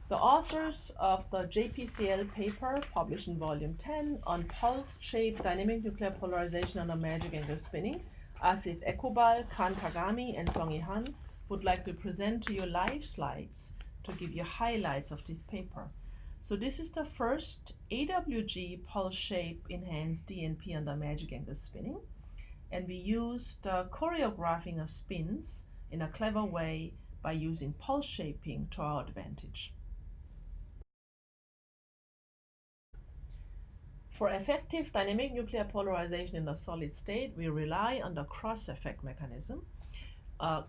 The authors of the JPCL paper published in volume 10 on pulse-shaped dynamic nuclear polarization under magic angle spinning, Asif Equbal, Tagami, and Songi Han would like to present to you live slides to give you highlights of this paper. So this is the first AWG pulse-shape enhanced DNP under magic angle spinning, and we used choreographing of spins in a clever way by using pulse shaping to our advantage. For effective dynamic nuclear polarization in a solid state, we rely on the cross-effect mechanism.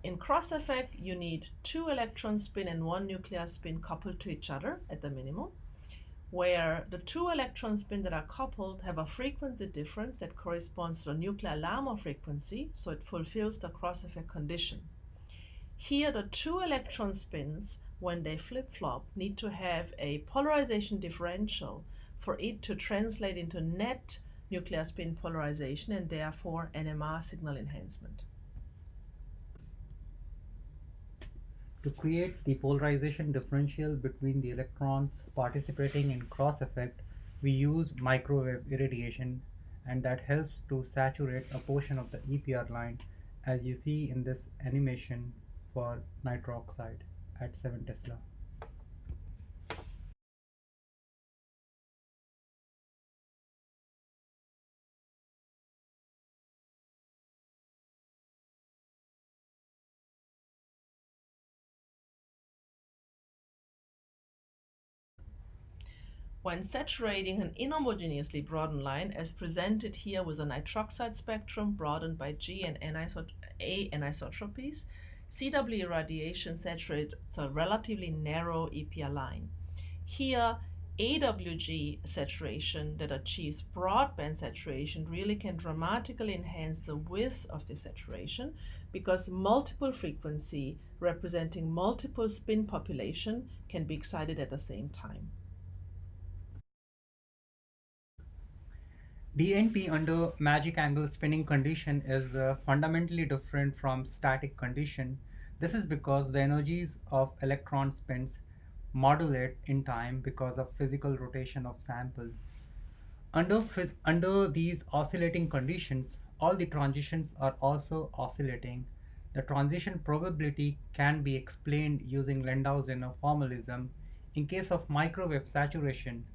In cross-effect, you need 2 electron spin and 1 nuclear spin coupled to each other at the minimum, where the 2 electron spin that are coupled have a frequency difference that corresponds to the nuclear Lama frequency, so it fulfills the cross-effect condition. Here, the 2 electron spins, when they flip-flop, need to have a polarization differential for it to translate into net nuclear spin polarization and therefore NMR signal enhancement. To create the polarization differential between the electrons participating in cross effect, we use microwave irradiation, and that helps to saturate a portion of the EPR line, as you see in this animation for nitroxide at 7 Tesla. When saturating an inhomogeneously broadened line, as presented here with a nitroxide spectrum broadened by G and A anisotropies, CW irradiation saturates a relatively narrow EPR line. Here, AWG saturation that achieves broadband saturation really can dramatically enhance the width of the saturation, because multiple frequency representing multiple spin population can be excited at the same time. DNP under magic angle spinning condition is fundamentally different from static condition. This is because the energies of electron spins modulate in time because of physical rotation of sample. Under these oscillating conditions, all the transitions are also oscillating. The transition probability can be explained using Landau-Zenner formalism. In case of microwave saturation,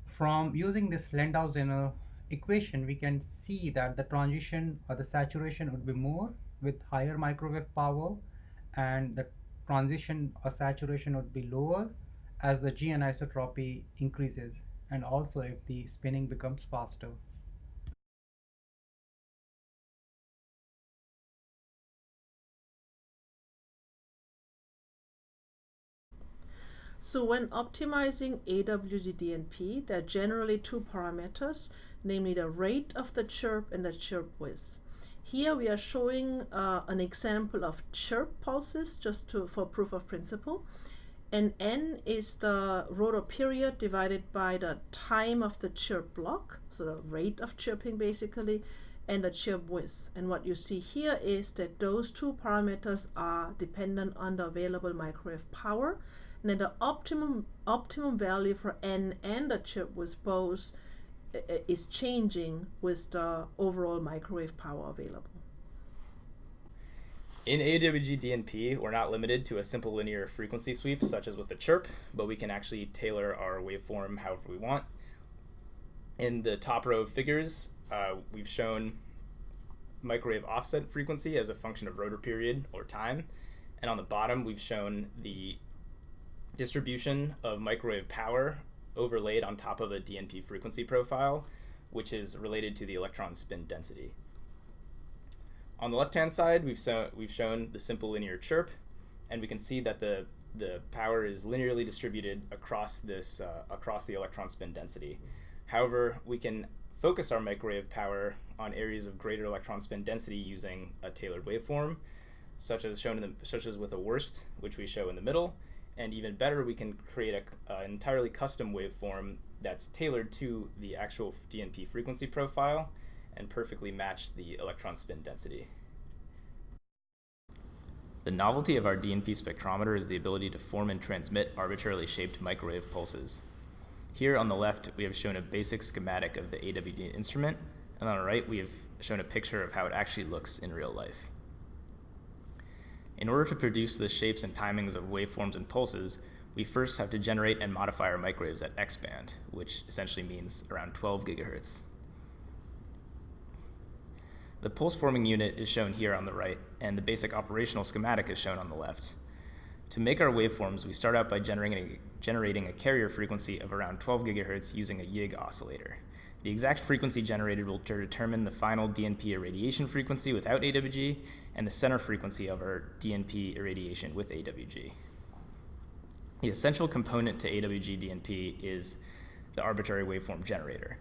from using this Landau-Zenner equation, we can see that the transition or the saturation would be more with higher microwave power, and the transition or saturation would be lower as the G anisotropy increases, and also if the spinning becomes faster. So when optimizing AWG DNP, there are generally 2 parameters, namely the rate of the chirp and the chirp width. Here we are showing an example of chirp pulses just for proof of principle. And n is the rotor period divided by the time of the chirp block, so the rate of chirping basically, and the chirp width. And what you see here is that those 2 parameters are dependent on the available microwave power. And then the optimum value for n and the chirp width both is changing with the overall microwave power available. In AWG DNP, we're not limited to a simple linear frequency sweep, such as with the chirp, but we can actually tailor our waveform however we want. In the top row of figures, we've shown microwave offset frequency as a function of rotor period or time. And on the bottom, we've shown the distribution of microwave power overlaid on top of a DNP frequency profile, which is related to the electron spin density. On the left-hand side, we've shown the simple linear chirp, and we can see that the power is linearly distributed across this across the electron spin density. However, we can focus our microwave power on areas of greater electron spin density using a tailored waveform, such as with a worst, which we show in the middle. And even better, we can create an entirely custom waveform that's tailored to the actual DNP frequency profile and perfectly match the electron spin density. The novelty of our DNP spectrometer is the ability to form and transmit arbitrarily shaped microwave pulses. Here on the left, we have shown a basic schematic of the AWG instrument, and on the right, we have shown a picture of how it actually looks in real life. In order to produce the shapes and timings of waveforms and pulses, we first have to generate and modify our microwaves at X band, which essentially means around 12 gigahertz. The pulse forming unit is shown here on the right, and the basic operational schematic is shown on the left. To make our waveforms, we start out by generating a carrier frequency of around 12 gigahertz using a YIG oscillator. The exact frequency generated will determine the final DNP irradiation frequency without AWG and the center frequency of our DNP irradiation with AWG. The essential component to AWG DNP is the arbitrary waveform generator.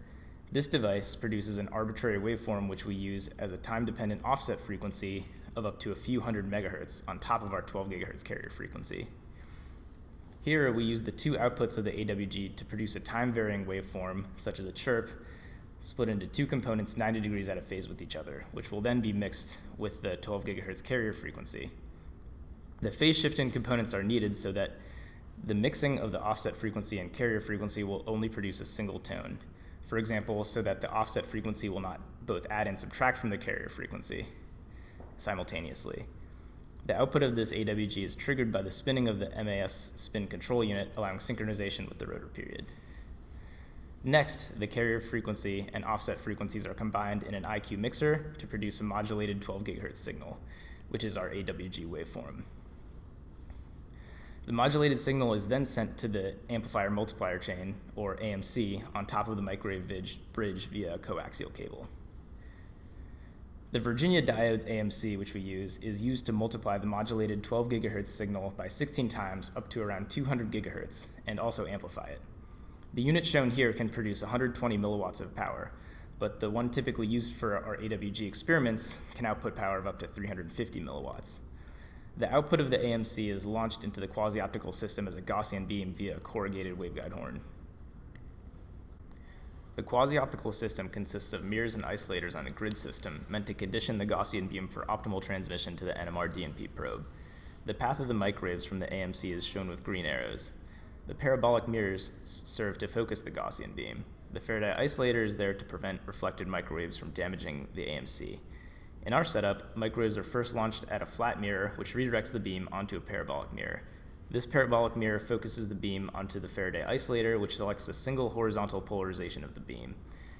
This device produces an arbitrary waveform which we use as a time-dependent offset frequency of up to a few hundred megahertz on top of our 12 gigahertz carrier frequency. Here we use the two outputs of the AWG to produce a time-varying waveform, such as a chirp, split into two components 90 degrees out of phase with each other, which will then be mixed with the 12 gigahertz carrier frequency. The phase shifting components are needed so that the mixing of the offset frequency and carrier frequency will only produce a single tone. For example, so that the offset frequency will not both add and subtract from the carrier frequency simultaneously. The output of this AWG is triggered by the spinning of the MAS spin control unit, allowing synchronization with the rotor period. Next, the carrier frequency and offset frequencies are combined in an IQ mixer to produce a modulated 12 gigahertz signal, which is our AWG waveform. The modulated signal is then sent to the amplifier multiplier chain, or AMC, on top of the microwave bridge via a coaxial cable. The Virginia diode's AMC, which we use, is used to multiply the modulated 12 gigahertz signal by 16 times up to around 200 gigahertz, and also amplify it. The unit shown here can produce 120 milliwatts of power, but the one typically used for our AWG experiments can output power of up to 350 milliwatts. The output of the AMC is launched into the quasi-optical system as a Gaussian beam via a corrugated waveguide horn. The quasi-optical system consists of mirrors and isolators on a grid system meant to condition the Gaussian beam for optimal transmission to the NMR DNP probe. The path of the microwaves from the AMC is shown with green arrows. The parabolic mirrors serve to focus the Gaussian beam. The Faraday isolator is there to prevent reflected microwaves from damaging the AMC. In our setup, microwaves are first launched at a flat mirror, which redirects the beam onto a parabolic mirror. This parabolic mirror focuses the beam onto the Faraday isolator, which selects a single horizontal polarization of the beam,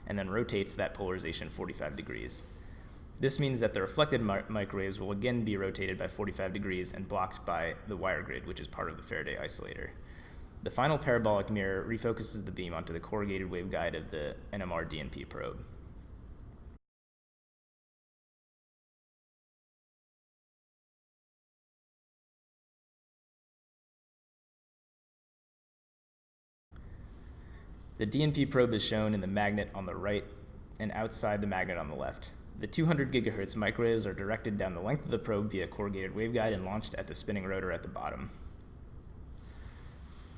and then rotates that polarization 45 degrees. This means that the reflected microwaves will again be rotated by 45 degrees and blocked by the wire grid, which is part of the Faraday isolator. The final parabolic mirror refocuses the beam onto the corrugated waveguide of the NMR DNP probe. The DNP probe is shown in the magnet on the right and outside the magnet on the left. The 200 gigahertz microwaves are directed down the length of the probe via corrugated waveguide and launched at the spinning rotor at the bottom.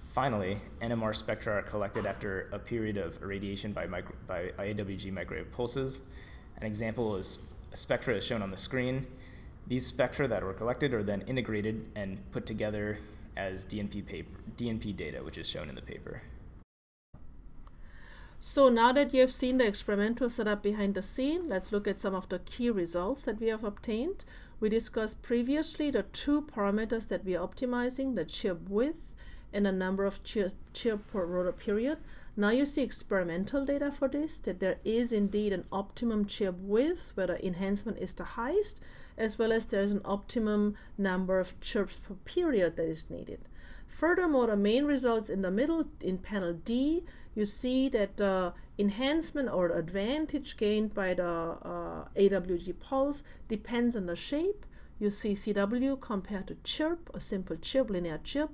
Finally, NMR spectra are collected after a period of irradiation by AWG microwave pulses. An example is a spectra is shown on the screen. These spectra that were collected are then integrated and put together as DNP data, which is shown in the paper. So now that you have seen the experimental setup behind the scene, let's look at some of the key results that we have obtained. We discussed previously the two parameters that we are optimizing, the chirp width and the number of chirp per rotor period. Now you see experimental data for this, that there is indeed an optimum chirp width where the enhancement is the highest, as well as there is an optimum number of chirps per period that is needed. Furthermore, the main results in the middle, in panel D, you see that the enhancement or advantage gained by the AWG pulse depends on the shape. You see CW compared to chirp, a simple chirp, linear chirp,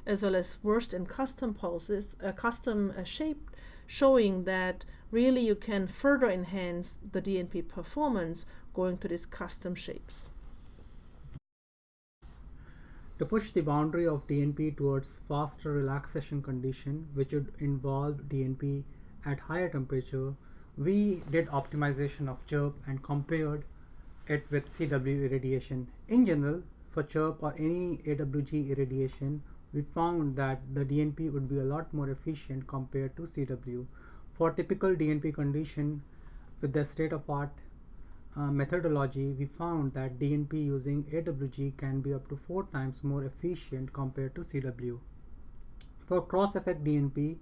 as well as worst and custom pulses, custom shape, showing that really you can further enhance the DNP performance going to these custom shapes. To push the boundary of DNP towards faster relaxation condition, which would involve DNP at higher temperature, we did optimization of chirp and compared it with CW irradiation. In general, for chirp or any AWG irradiation, we found that the DNP would be a lot more efficient compared to CW. For typical DNP condition with the state-of-art methodology, we found that DNP using AWG can be up to 4 times more efficient compared to CW. For cross-effect DNP,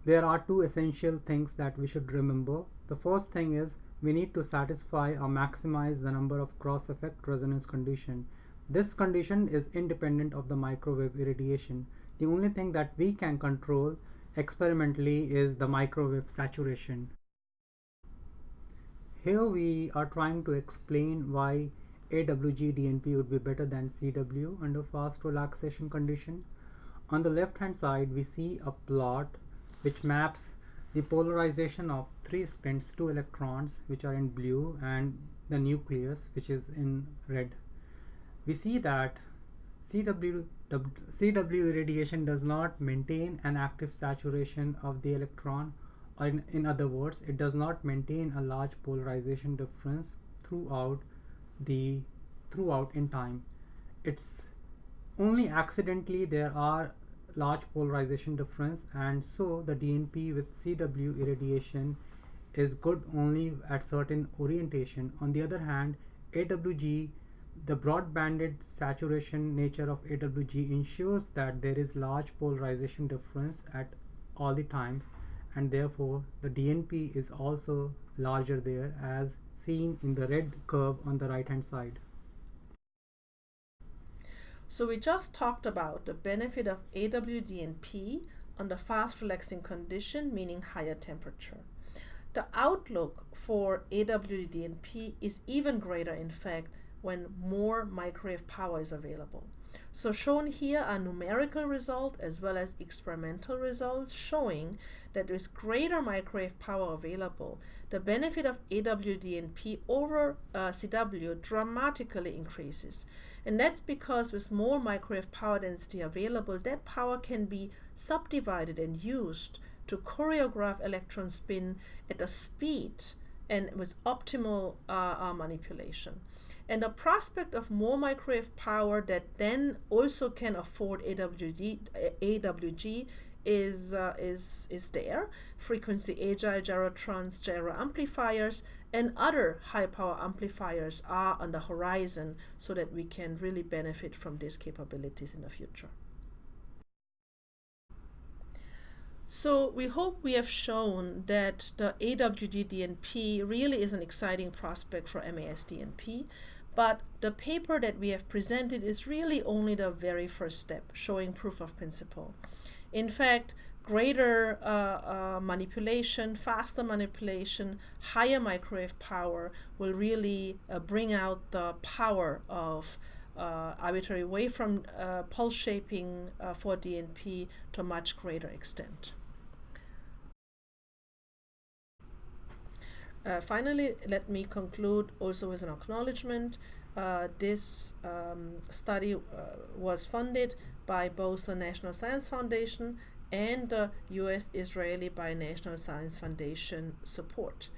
there are two essential things that we should remember. The first thing is we need to satisfy or maximize the number of cross-effect resonance condition. This condition is independent of the microwave irradiation. The only thing that we can control experimentally is the microwave saturation. Here we are trying to explain why AWG DNP would be better than CW under fast relaxation condition. On the left hand side, we see a plot which maps the polarization of 3 spins, 2 electrons, which are in blue, and the nucleus, which is in red. We see that CW irradiation does not maintain an active saturation of the electron, or in other words, it does not maintain a large polarization difference throughout in time. It's only accidentally there are large polarization difference, and so the DNP with CW irradiation is good only at certain orientation. On the other hand, AWG, the broad-banded saturation nature of AWG ensures that there is large polarization difference at all the times, and therefore the DNP is also larger there, as seen in the red curve on the right hand side. So we just talked about the benefit of AWDNP under fast relaxing condition, meaning higher temperature. The outlook for AWDNP is even greater, in fact, when more microwave power is available. So shown here are numerical results as well as experimental results showing that with greater microwave power available, the benefit of AWDNP over CW dramatically increases. And that's because with more microwave power density available, that power can be subdivided and used to choreograph electron spin at a speed and with optimal manipulation. And the prospect of more microwave power that then also can afford AWG is there. Frequency agile gyrotrons, gyro amplifiers, and other high power amplifiers are on the horizon so that we can really benefit from these capabilities in the future. So we hope we have shown that the AWG DNP really is an exciting prospect for MAS DNP. But the paper that we have presented is really only the very first step, showing proof of principle. In fact, greater manipulation, faster manipulation, higher microwave power will really bring out the power of arbitrary waveform pulse shaping for DNP to a much greater extent. Finally, let me conclude also with an acknowledgement. This study was funded by both the National Science Foundation and the US-Israeli Binational Science Foundation support.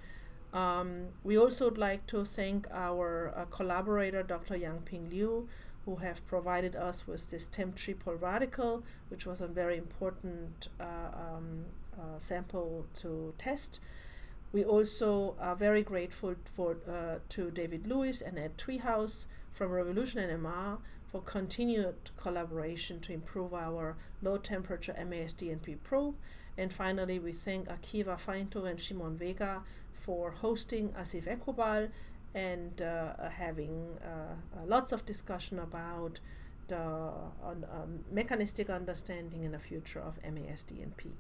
We also would like to thank our collaborator, Dr. Yangping Liu, who have provided us with this TEM triple radical, which was a very important sample to test. We also are very grateful to David Lewis and Ed Tweehouse from Revolution NMR for continued collaboration to improve our low temperature MAS DNP probe. And finally, we thank Akiva Feinto and Shimon Vega for hosting Asif Equbal and having lots of discussion about the mechanistic understanding in the future of MAS DNP.